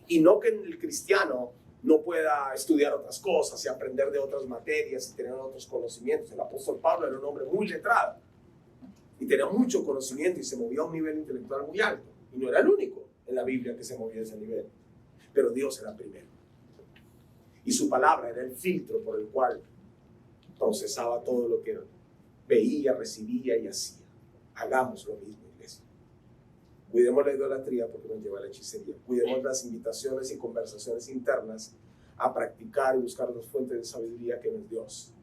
Y no que el cristiano no pueda estudiar otras cosas y aprender de otras materias y tener otros conocimientos. El apóstol Pablo era un hombre muy letrado y tenía mucho conocimiento y se movía a un nivel intelectual muy alto. Y no era el único en la Biblia que se movía a ese nivel. Pero Dios era primero. Y su palabra era el filtro por el cual procesaba todo lo que veía, recibía y hacía. Hagamos lo mismo, iglesia. Cuidemos la idolatría porque nos lleva a la hechicería. Cuidemos las invitaciones y conversaciones internas a practicar y buscar las fuentes de sabiduría que no es Dios.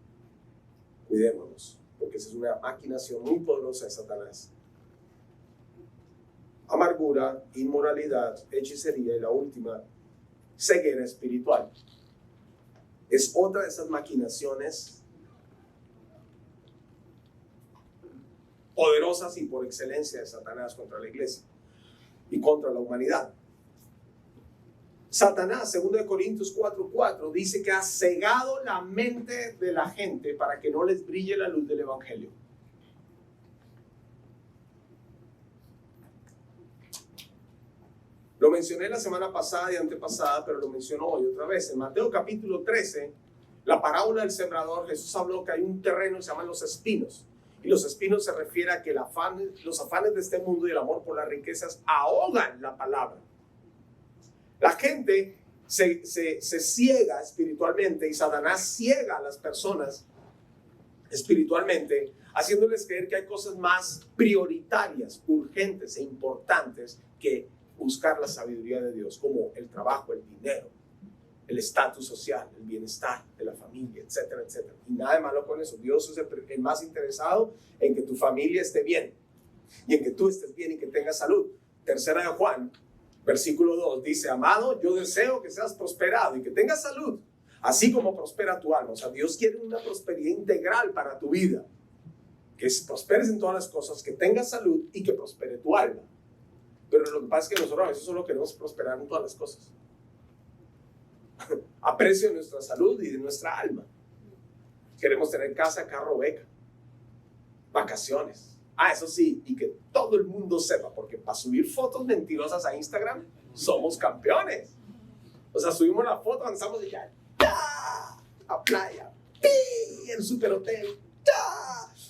Cuidémonos, porque esa es una maquinación muy poderosa de Satanás. Amargura, inmoralidad, hechicería y la última, ceguera espiritual. Es otra de esas maquinaciones poderosas y por excelencia de Satanás contra la iglesia y contra la humanidad. Satanás, 2 Corintios 4:4, dice que ha cegado la mente de la gente para que no les brille la luz del evangelio. Lo mencioné la semana pasada y antepasada, pero lo menciono hoy otra vez. En Mateo capítulo 13, La parábola del sembrador, Jesús habló que hay un terreno que se llaman los espinos. Y los espinos se refiere a que los afanes de este mundo y el amor por las riquezas ahogan la palabra. La gente se ciega espiritualmente y Satanás ciega a las personas espiritualmente, haciéndoles creer que hay cosas más prioritarias, urgentes e importantes que buscar la sabiduría de Dios, como el trabajo, el dinero, el estatus social, el bienestar de la familia, etcétera, etcétera. Y nada de malo con eso. Dios es el más interesado en que tu familia esté bien y en que tú estés bien y que tengas salud. Tercera de Juan, versículo 2, dice: amado, yo deseo que seas prosperado y que tengas salud, así como prospera tu alma. O sea, Dios quiere una prosperidad integral para tu vida. Que prosperes en todas las cosas, que tengas salud y que prospere tu alma. Pero lo que pasa es que nosotros a veces solo queremos prosperar en todas las cosas. A precio de nuestra salud y de nuestra alma. Queremos tener casa, carro, beca, vacaciones. Eso sí, y que todo el mundo sepa, porque para subir fotos mentirosas a Instagram somos campeones. O sea, subimos la foto, avanzamos y ya, a playa, el superhotel,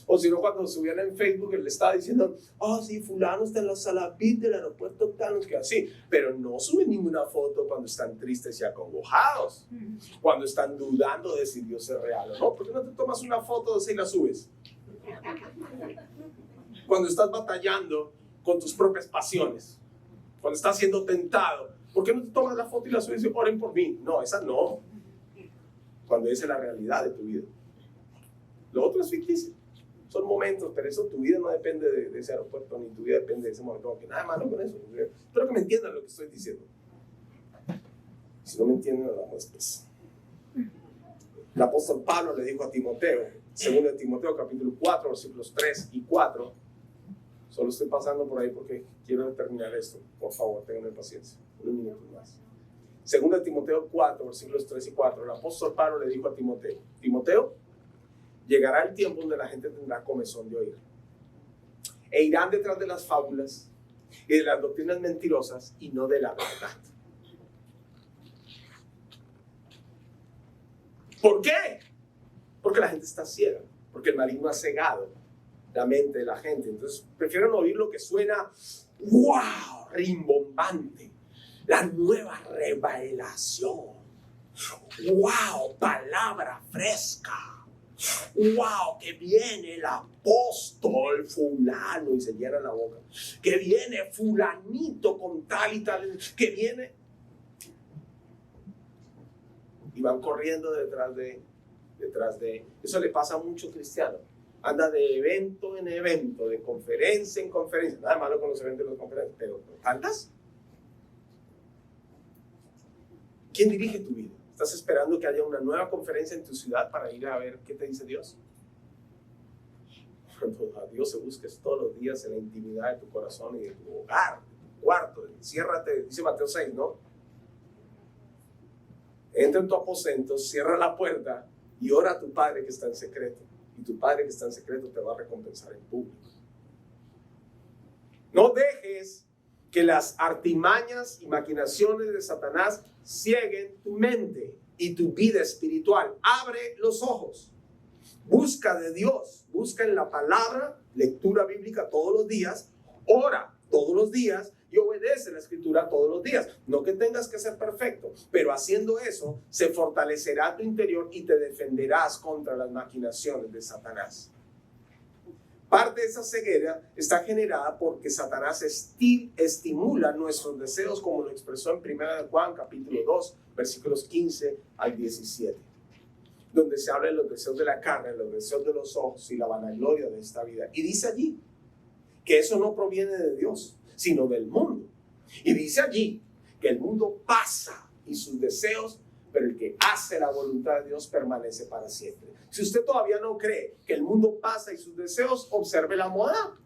o si no, cuando subían en Facebook, él le estaba diciendo: sí, fulano está en la sala VIP del aeropuerto tal, que así. Pero no suben ninguna foto cuando están tristes y acongojados, cuando están dudando de si Dios es real o no. ¿Por qué no te tomas una foto de esa y la subes? Cuando estás batallando con tus propias pasiones, cuando estás siendo tentado, ¿por qué no te tomas la foto y la subes y dices: oren por mí? No, esa no. Cuando esa es la realidad de tu vida. Lo otro es ficticio. Son momentos, pero eso, tu vida no depende de ese aeropuerto, ni tu vida depende de ese momento. Que nada malo con eso. Espero que me entiendan lo que estoy diciendo. Si no me entienden, hablamos después. El apóstol Pablo le dijo a Timoteo, 2 Timoteo capítulo 4, versículos 3 y 4. Solo estoy pasando por ahí porque quiero terminar esto. Por favor, tengan paciencia. Un minuto más. 2 Timoteo 4, versículos 3 y 4. El apóstol Pablo le dijo a Timoteo: Timoteo, llegará el tiempo donde la gente tendrá comezón de oír, e irán detrás de las fábulas y de las doctrinas mentirosas y no de la verdad. ¿Por qué? Porque la gente está ciega, porque el maligno ha cegado la mente de la gente. Entonces prefieren oír lo que suena wow, rimbombante, la nueva revelación, wow, palabra fresca, wow, que viene el apóstol fulano, y se llena la boca, que viene fulanito con tal y tal, que viene, y van corriendo detrás de eso. Le pasa a muchos cristianos. Anda de evento en evento, de conferencia en conferencia. Nada malo con los eventos y las conferencias, pero ¿andas? ¿Quién dirige tu vida? ¿Estás esperando que haya una nueva conferencia en tu ciudad para ir a ver qué te dice Dios? Cuando a Dios se busques todos los días en la intimidad de tu corazón y de tu hogar, de tu cuarto, enciérrate, dice Mateo 6, ¿no? Entra en tu aposento, cierra la puerta y ora a tu Padre que está en secreto. Y tu Padre que está en secreto te va a recompensar en público. No dejes que las artimañas y maquinaciones de Satanás cieguen tu mente y tu vida espiritual. Abre los ojos. Busca de Dios. Busca en la palabra, lectura bíblica todos los días. Ora todos los días y obedece la escritura todos los días. No que tengas que ser perfecto, pero haciendo eso se fortalecerá tu interior y te defenderás contra las maquinaciones de Satanás. Parte de esa ceguera está generada porque Satanás estimula nuestros deseos, como lo expresó en 1 Juan capítulo 2, versículos 15 al 17, donde se habla de los deseos de la carne, los deseos de los ojos y la vanagloria de esta vida. Y dice allí que eso no proviene de Dios, sino del mundo. Y dice allí que el mundo pasa y sus deseos, pero el que hace la voluntad de Dios permanece para siempre. Si usted todavía no cree que el mundo pasa y sus deseos, observe la moda.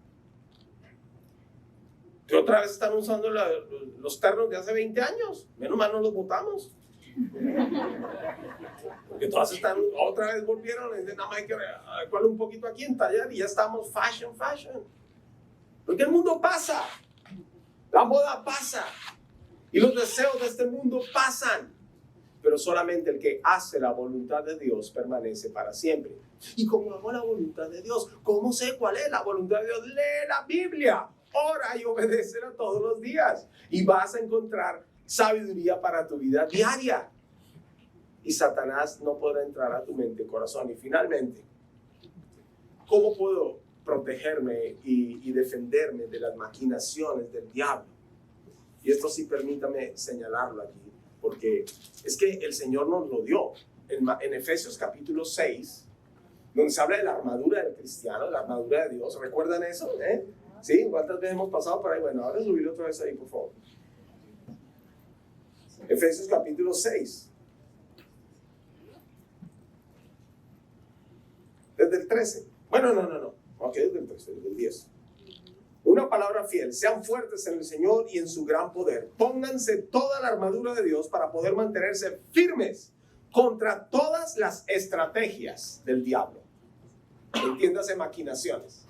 Que otra vez están usando los ternos de hace 20 años. Menos mal no los botamos. Porque todas están, otra vez volvieron, nada más hay que adecuarlo un poquito aquí en tallar y ya estamos fashion. Porque el mundo pasa. La moda pasa. Y los deseos de este mundo pasan. pero solamente el que hace la voluntad de Dios permanece para siempre. ¿Y cómo hago la voluntad de Dios? ¿Cómo sé cuál es la voluntad de Dios? Lee la Biblia, ora y obedécela todos los días y vas a encontrar sabiduría para tu vida diaria. Y Satanás no podrá entrar a tu mente y corazón. Y finalmente, ¿cómo puedo protegerme y defenderme de las maquinaciones del diablo? Y esto sí, permítame señalarlo aquí, porque es que el Señor nos lo dio en Efesios capítulo 6, donde se habla de la armadura del cristiano, la armadura de Dios. ¿Recuerdan eso? ¿Sí? ¿Cuántas veces hemos pasado por ahí? Bueno, ahora subirlo otra vez ahí, por favor. Efesios capítulo 6. Desde el 13. Bueno, no. Ok, desde el 13, desde el 10. Una palabra fiel. Sean fuertes en el Señor y en su gran poder. Pónganse toda la armadura de Dios para poder mantenerse firmes contra todas las estrategias del diablo. Entiéndase, maquinaciones,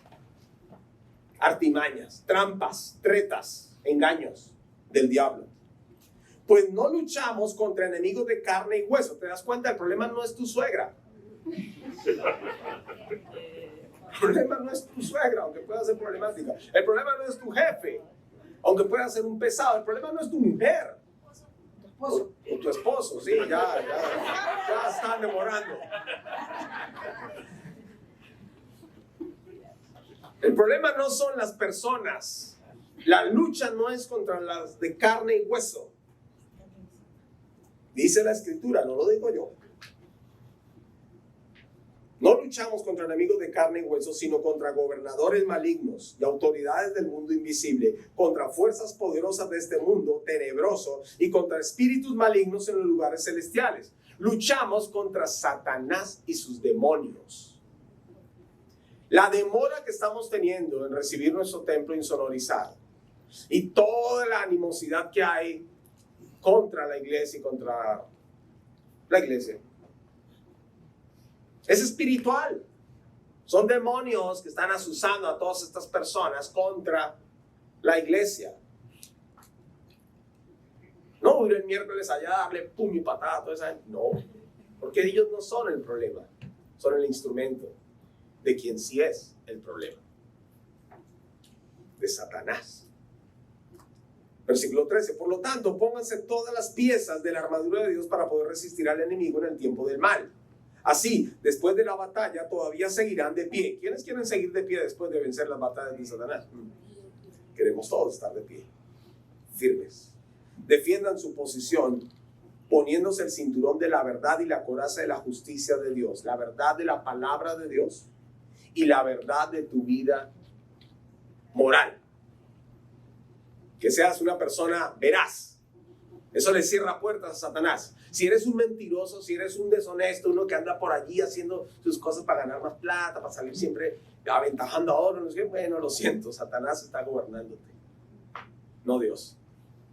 artimañas, trampas, tretas, engaños del diablo. Pues no luchamos contra enemigos de carne y hueso. ¿Te das cuenta? El problema no es tu suegra. El problema no es tu suegra, aunque pueda ser problemática. El problema no es tu jefe, aunque pueda ser un pesado. El problema no es tu mujer. O tu esposo, sí, ya están demorando. El problema no son las personas. La lucha no es contra las de carne y hueso. Dice la Escritura, no lo digo yo. No luchamos contra enemigos de carne y hueso, sino contra gobernadores malignos y autoridades del mundo invisible, contra fuerzas poderosas de este mundo tenebroso y contra espíritus malignos en los lugares celestiales. Luchamos contra Satanás y sus demonios. La demora que estamos teniendo en recibir nuestro templo insonorizado y toda la animosidad que hay contra la iglesia y contra la iglesia es espiritual. Son demonios que están azuzando a todas estas personas contra la iglesia. No voy el miércoles allá a darle pum y patada a toda esa gente. No, porque ellos no son el problema, son el instrumento de quien sí es el problema, de Satanás. Versículo 13. Por lo tanto, pónganse todas las piezas de la armadura de Dios para poder resistir al enemigo en el tiempo del mal. Así, después de la batalla, todavía seguirán de pie. ¿Quiénes quieren seguir de pie después de vencer las batallas de Satanás? Queremos todos estar de pie, firmes. Defiendan su posición, poniéndose el cinturón de la verdad y la coraza de la justicia de Dios. La verdad de la palabra de Dios y la verdad de tu vida moral. Que seas una persona veraz. Eso le cierra puertas a Satanás. Si eres un mentiroso, si eres un deshonesto, uno que anda por allí haciendo sus cosas para ganar más plata, para salir siempre aventajando a otros, no sé, bueno, lo siento, Satanás está gobernándote. No Dios.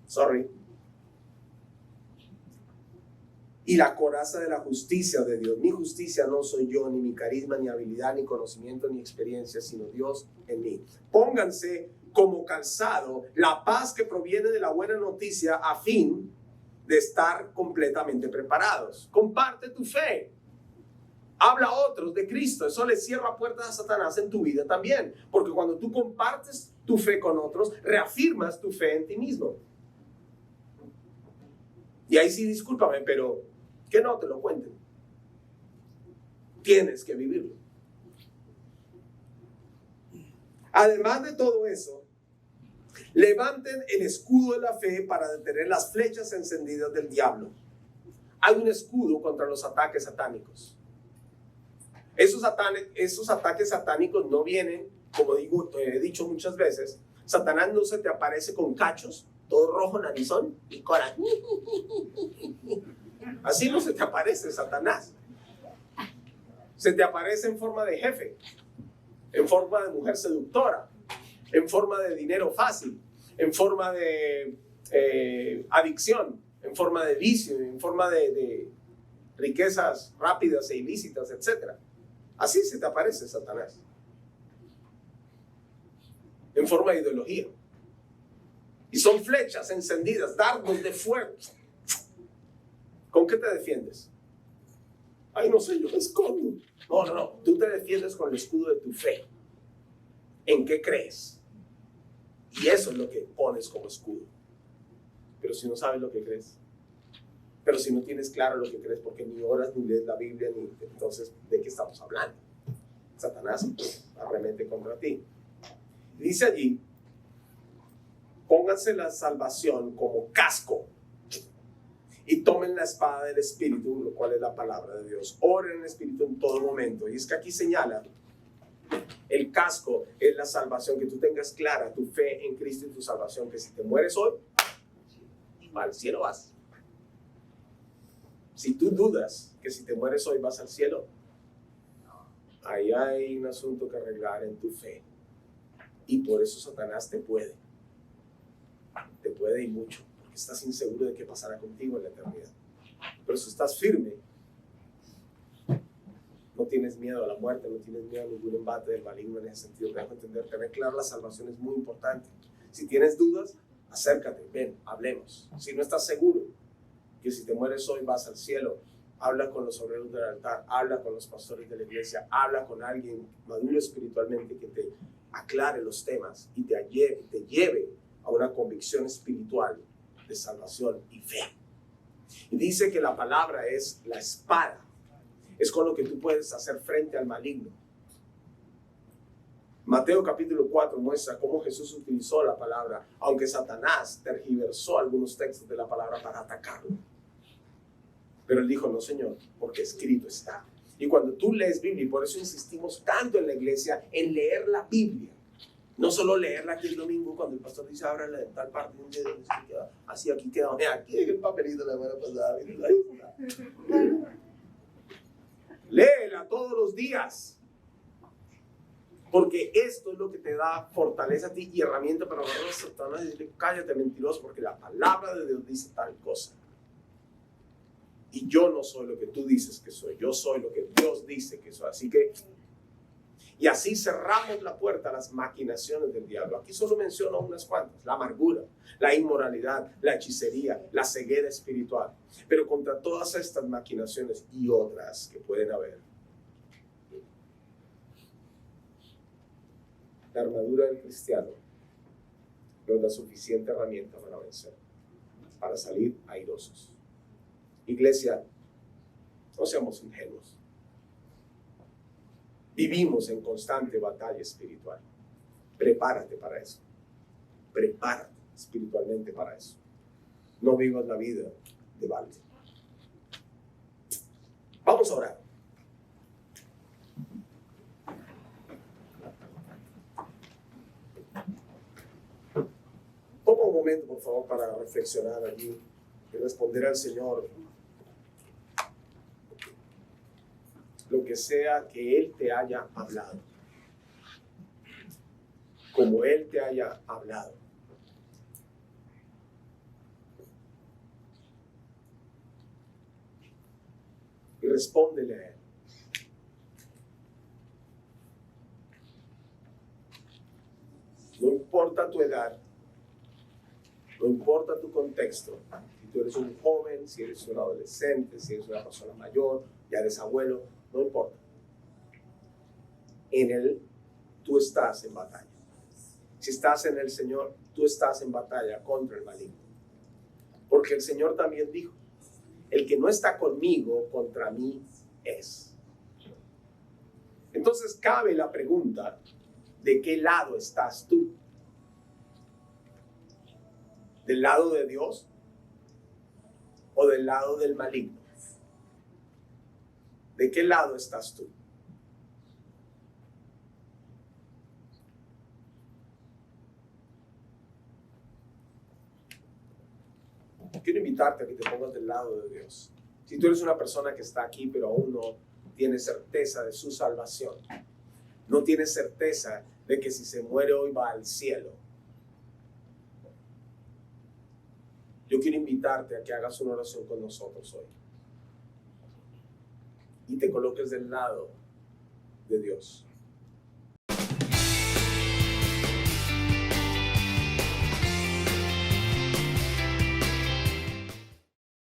Sorry. Y la coraza de la justicia de Dios. Mi justicia no soy yo, ni mi carisma, ni habilidad, ni conocimiento, ni experiencia, sino Dios en mí. Pónganse como calzado la paz que proviene de la buena noticia a fin de estar completamente preparados. Comparte tu fe. Habla a otros de Cristo. Eso le cierra puertas a Satanás en tu vida también. Porque cuando tú compartes tu fe con otros, reafirmas tu fe en ti mismo. Y ahí sí, discúlpame, pero que no te lo cuenten. Tienes que vivirlo. Además de todo eso, levanten el escudo de la fe para detener las flechas encendidas del diablo. Hay un escudo contra los ataques satánicos. Esos ataques satánicos no vienen, como digo, te he dicho muchas veces, Satanás no se te aparece con cachos, todo rojo, narizón y cola. Así no se te aparece Satanás. Se te aparece en forma de jefe, en forma de mujer seductora, en forma de dinero fácil, en forma de adicción, en forma de vicio, en forma de riquezas rápidas e ilícitas, etc. Así se te aparece Satanás. En forma de ideología. Y son flechas encendidas, dardos de fuego. ¿Con qué te defiendes? Ay, no sé, yo me escondo. No. Tú te defiendes con el escudo de tu fe. ¿En qué crees? Y eso es lo que pones como escudo. Pero si no sabes lo que crees, pero si no tienes claro lo que crees, porque ni oras ni lees la Biblia, entonces, ¿de qué estamos hablando? Satanás arremete contra ti. Dice allí, pónganse la salvación como casco y tomen la espada del Espíritu, lo cual es la palabra de Dios. Oren en el Espíritu en todo momento. Y es que aquí señala, el casco es la salvación, que tú tengas clara tu fe en Cristo y tu salvación, que si te mueres hoy, al cielo vas. Si tú dudas que si te mueres hoy vas al cielo, ahí hay un asunto que arreglar en tu fe. Y por eso Satanás te puede y mucho, porque estás inseguro de qué pasará contigo en la eternidad. Pero si estás firme, no tienes miedo a la muerte, no tienes miedo a ningún embate del maligno en ese sentido. Te dejo entender, tener clara la salvación es muy importante. Si tienes dudas, acércate, ven, hablemos. Si no estás seguro que si te mueres hoy vas al cielo, habla con los obreros del altar, habla con los pastores de la iglesia, habla con alguien maduro espiritualmente que te aclare los temas y te lleve a una convicción espiritual de salvación y fe. Y dice que la palabra es la espada, es con lo que tú puedes hacer frente al maligno. Mateo capítulo 4 muestra cómo Jesús utilizó la palabra, aunque Satanás tergiversó algunos textos de la palabra para atacarlo. Pero él dijo, no Señor, porque escrito está. Y cuando tú lees Biblia, y por eso insistimos tanto en la iglesia, en leer la Biblia, no solo leerla aquí el domingo cuando el pastor dice, ábrala de tal parte, así aquí queda, aquí hay el papelito la semana pasada, léela todos los días, porque esto es lo que te da fortaleza a ti y herramienta para agarrar a Satanás y decirle, cállate mentiroso, porque la palabra de Dios dice tal cosa. Y yo no soy lo que tú dices que soy, yo soy lo que Dios dice que soy. Así que, y así cerramos la puerta a las maquinaciones del diablo. Aquí solo menciono unas cuantas: la amargura, la inmoralidad, la hechicería, la ceguera espiritual. Pero contra todas estas maquinaciones y otras que pueden haber, la armadura del cristiano nos da suficiente herramienta para vencer, para salir airosos. Iglesia, no seamos ingenuos. Vivimos en constante batalla espiritual. Prepárate para eso. Prepárate espiritualmente para eso. No vivas la vida de balde. Vamos a orar. Toma un momento, por favor, para reflexionar allí y responder al Señor lo que sea que Él te haya hablado, como Él te haya hablado. Y respóndele a Él. No importa tu edad, no importa tu contexto, si tú eres un joven, si eres un adolescente, si eres una persona mayor, ya eres abuelo, no importa. En Él tú estás en batalla. Si estás en el Señor, tú estás en batalla contra el maligno. Porque el Señor también dijo, el que no está conmigo, contra mí es. Entonces cabe la pregunta, ¿de qué lado estás tú? ¿Del lado de Dios o del lado del maligno? ¿De qué lado estás tú? Quiero invitarte a que te pongas del lado de Dios. Si tú eres una persona que está aquí pero aún no tiene certeza de su salvación, no tiene certeza de que si se muere hoy va al cielo, yo quiero invitarte a que hagas una oración con nosotros hoy y te coloques del lado de Dios.